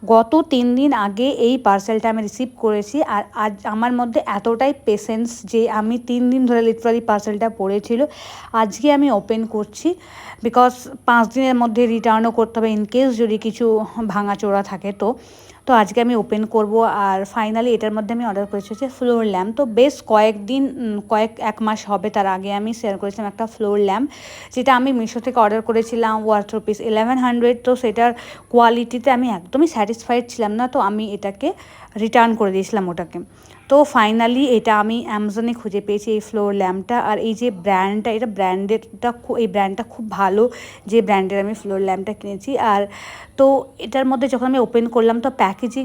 গত 3 দিন আগে এই পার্সেলটা আমি রিসিভ করেছি, আর আজ আমার মধ্যে এতটাই পেশেন্স যে আমি 3 দিন ধরে লিটারালি পার্সেলটা পড়েছিল, আজকে আমি ওপেন করছি। বিকজ 5 দিনের মধ্যে রিটার্নও করতে হবে ইনকেস যদি কিছু ভাঙাচোরা থাকে। তো আজকে আমি ওপেন করব। আর ফাইনালি এটার মধ্যে আমি অর্ডার করেছি হচ্ছে ফ্লোর ল্যাম্প। তো বেশ কয়েকদিন, এক মাস হবে তার আগে আমি শেয়ার করেছিলাম একটা ফ্লোর ল্যাম্প, যেটা আমি মিশো থেকে অর্ডার করেছিলাম ওয়ার্থ রুপিস 1100। তো সেটার কোয়ালিটিতে আমি একদমই স্যাটিসফাইড ছিলাম না, তো আমি এটাকে রিটার্ন করে দিয়েছিলাম ওটাকে। তো ফাইনালি এটা আমি অ্যামাজনে খুঁজে পেয়েছি এই ফ্লোর ল্যাম্পটা। আর এই যে ব্র্যান্ডটা, এটা ব্র্যান্ডেডটা, এই ব্র্যান্ডটা খুব ভালো, যে ব্র্যান্ডের আমি ফ্লোর ল্যাম্পটা কিনেছি। আর তো এটার মধ্যে যখন আমি ওপেন করলাম তো প্যাকেজিং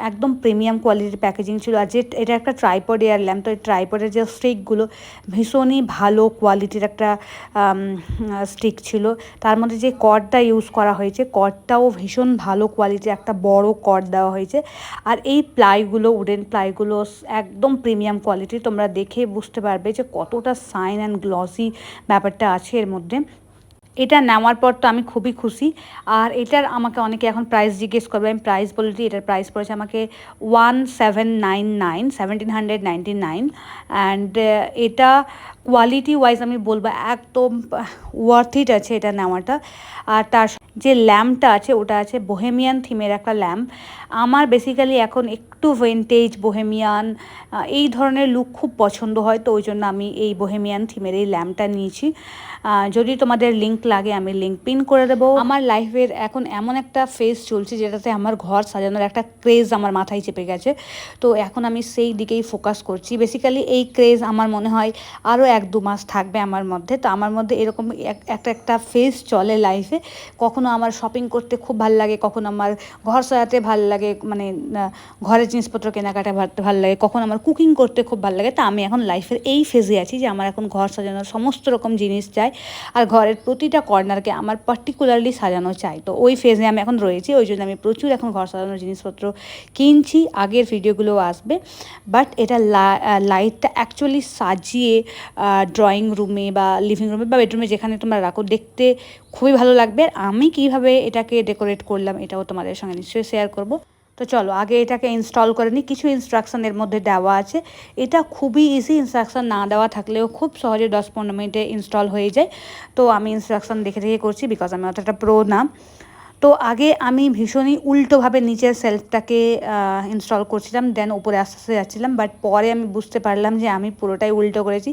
একদম প্রিমিয়াম কোয়ালিটির প্যাকেজিং ছিল। আর যে এটা একটা ট্রাইপড এয়ার ল্যাম্প, তো এই ট্রাইপডের যে স্টিকগুলো ভীষণই ভালো কোয়ালিটির একটা স্টিক ছিল। তার মধ্যে যে কর্ডটা ইউজ করা হয়েছে, কর্ডটাও ভীষণ ভালো কোয়ালিটির, একটা বড় কর্ড দেওয়া হয়েছে। আর এই প্লাইগুলো, উডেন প্লাইগুলো একদম প্রিমিয়াম কোয়ালিটি, তোমরা দেখে বুঝতে পারবে যে কতটা শাইন অ্যান্ড গ্লসি ব্যাপারটা আছে এর মধ্যে। এটা নেওয়ার পর তো আমি খুবই খুশি। আর এটার আমাকে অনেকে এখন প্রাইস জিজ্ঞেস করবে, আমি প্রাইস বলে দিই। এটার প্রাইস পড়েছে আমাকে 1799 অ্যান্ড এটা কোয়ালিটি ওয়াইজ আমি বলবো একদম ওয়ার্থ ইট আছে এটা নেওয়াটা। আর তার যে ল্যাম্পটা আছে ওটা আছে বোহেমিয়ান থিমের একটা ল্যাম্প। আমার বেসিক্যালি এখন একটু ভিন্টেজ বোহেমিয়ান এই ধরনের লুক খুব পছন্দ হয়, তো ওই জন্য আমি এই বোহেমিয়ান থিমের এই ল্যাম্পটা নিয়েছি। যদি তোমাদের লিঙ্ক লাগে আমি লিঙ্ক পিন করে দেবো। আমার লাইফের এখন এমন একটা ফেজ চলছে যেটাতে আমার ঘর সাজানোর একটা ক্রেজ আমার মাথায় চেপে গেছে, তো এখন আমি সেই দিকেই ফোকাস করছি। বেসিক্যালি এই ক্রেজ আমার মনে হয় আরও 1-2 মাস থাকবে আমার মধ্যে। তো আমার মধ্যে এরকম একটা ফেজ চলে লাইফে। কখনো আমার শপিং করতে খুব ভালো লাগে, কখনো আমার ঘর সাজাতে ভালো লাগে, মানে ঘরের জিনিসপত্র কেনাকাটা ভালো লাগে, কখনো আমার কুকিং করতে খুব ভালো লাগে। তা আমি এখন লাইফের এই ফেজে আছি যে আমার এখন ঘর সাজানোর সমস্ত রকম জিনিস চাই, আর ঘরের প্রতিটা কর্নারকে আমার পার্টিকুলারলি সাজানো চাই। তো ওই ফেজে আমি এখন রয়েছি, ওই জন্য আমি প্রচুর এখন ঘর সাজানোর জিনিসপত্র কিনছি। আগের ভিডিওগুলোও আসবে, বাট এটা লাইটটা অ্যাকচুয়ালি সাজিয়ে ড্রয়িং রুমে বা লিভিং রুমে বা বেডরুমে যেখানে তোমরা রাখো, দেখতে খুবই ভালো লাগবে। আর আমি কীভাবে এটাকে ডেকোরেট করলাম এটাও তোমাদের সঙ্গে নিশ্চয়ই শেয়ার করব। তো চলো আগে এটাকে ইনস্টল করে নিই। কিছু ইনস্ট্রাকশন এর মধ্যে দেওয়া আছে, এটা খুবই ইজি। ইনস্ট্রাকশন না দেওয়া থাকলেও খুব সহজে 10-15 মিনিটে ইনস্টল হয়ে যায়। তো আমি ইনস্ট্রাকশন দেখে দেখে করছি, বিকজ আমি অতটা প্রো না। তো আগে আমি ভীষণই উল্টোভাবে নিচের সেলফটাকে ইনস্টল করছিলাম, দেন উপরে আস্তে আস্তে যাচ্ছিলাম। বাট পরে আমি বুঝতে পারলাম যে আমি পুরোটাই উল্টো করেছি।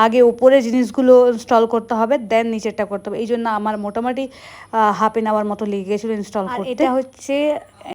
আগে উপরে জিনিসগুলো ইনস্টল করতে হবে, দেন নিচেরটা করতে হবে। এই জন্য আমার মোটামুটি 1/2 hour মতো লেগে গেছিলো ইনস্টল করতে। এটা হচ্ছে